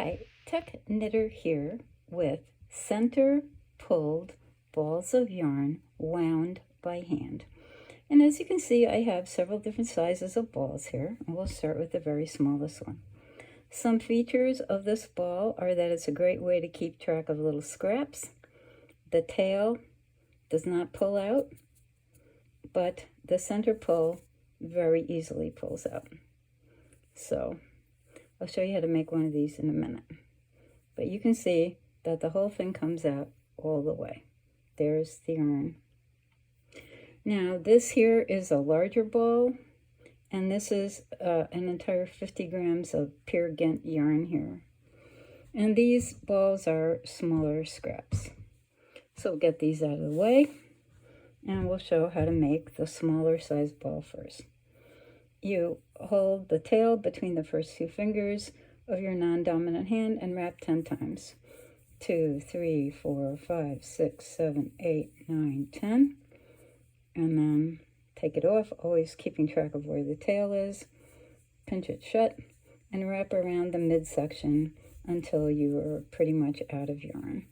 Hi, TECHknitter here with center pulled balls of yarn wound by hand. And as you can see, I have several different sizes of balls here, and we'll start with the very smallest one. Some features of this ball are that it's a great way to keep track of little scraps. The tail does not pull out, but the center pull very easily pulls out. So I'll show you how to make one of these in a minute. But you can see that the whole thing comes out all the way. There's the yarn. Now this here is a larger ball, and this is an entire 50 grams of Peer Gynt yarn here. And these balls are smaller scraps. So we'll get these out of the way, and we'll show how to make the smaller size ball first. You hold the tail between the first two fingers of your non-dominant hand and wrap 10 times. 2, 3, 4, 5, 6, 7, 8, 9, 10. And then take it off, always keeping track of where the tail is. Pinch it shut and wrap around the midsection until you are pretty much out of yarn.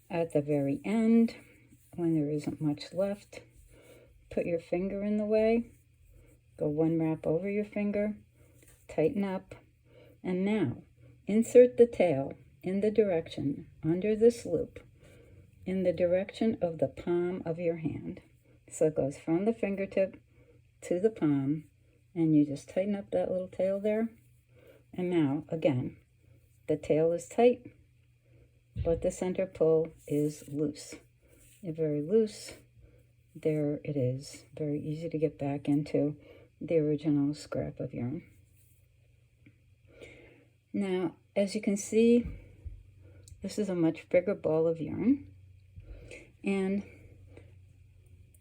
At the very end, when there isn't much left, put your finger in the way. Go one wrap over your finger, tighten up, and now insert the tail in the direction under this loop, in the direction of the palm of your hand. So it goes from the fingertip to the palm, and you just tighten up that little tail there. And now, again, the tail is tight, but the center pull is loose. It's very loose. There it is. Very easy to get back into the original scrap of yarn. Now, as you can see, this is a much bigger ball of yarn. And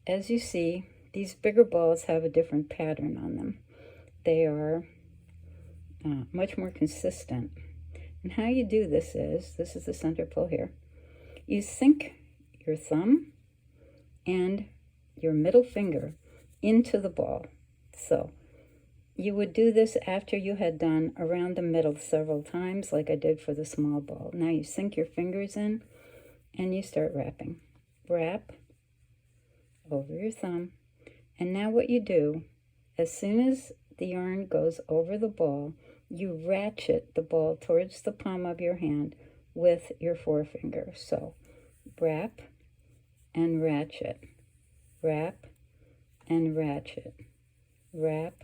as you see, these bigger balls have a different pattern on them. They are much more consistent. And how you do this is the center pull here. You sink your thumb and your middle finger into the ball. So you would do this after you had done around the middle several times, like I did for the small ball. Now you sink your fingers in and you start wrapping. Wrap over your thumb. And now what you do, as soon as the yarn goes over the ball, you ratchet the ball towards the palm of your hand with your forefinger. So wrap and ratchet, wrap and ratchet, wrap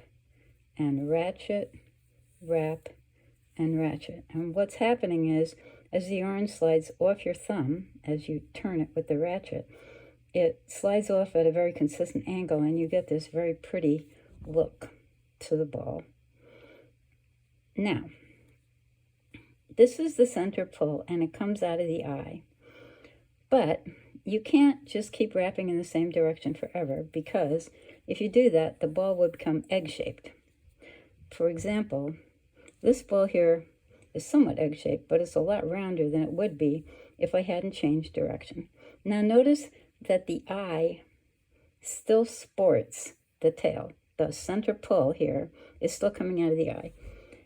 and ratchet, wrap and ratchet. And what's happening is, as the yarn slides off your thumb, as you turn it with the ratchet, it slides off at a very consistent angle, and you get this very pretty look to the ball. Now, this is the center pull, and it comes out of the eye. But you can't just keep wrapping in the same direction forever, because if you do that, the ball would become egg-shaped. For example, this ball here is somewhat egg-shaped, but it's a lot rounder than it would be if I hadn't changed direction. Now notice that the eye still sports the tail. The center pull here is still coming out of the eye.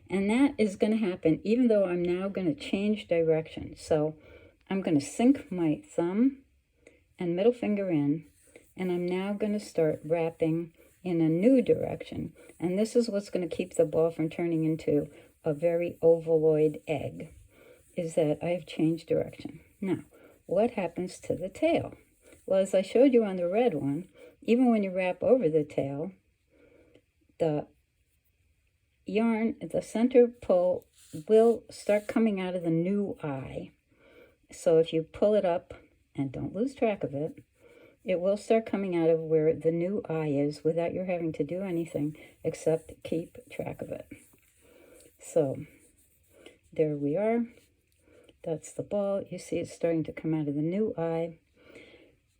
And that is going to happen even though I'm now going to change direction. So I'm going to sink my thumb and middle finger in, and I'm now going to start wrapping in a new direction. And this is what's going to keep the ball from turning into a very ovaloid egg, is that I have changed direction. Now, what happens to the tail? Well, as I showed you on the red one, even when you wrap over the tail, the yarn, the center pull will start coming out of the new eye. So if you pull it up, and don't lose track of it, it will start coming out of where the new eye is without you having to do anything except keep track of it. So there we are. That's the ball. You see it's starting to come out of the new eye.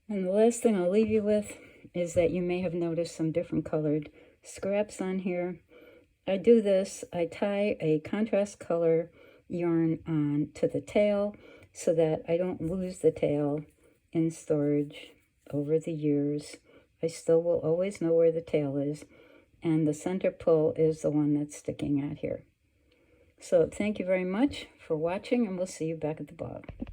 And the last thing I'll leave you with is that you may have noticed some different colored scraps on here. I do this, I tie a contrast color yarn on to the tail so that I don't lose the tail in storage over the years. I still will always know where the tail is, and the center pull is the one that's sticking out here. So thank you very much for watching, and we'll see you back at the blog.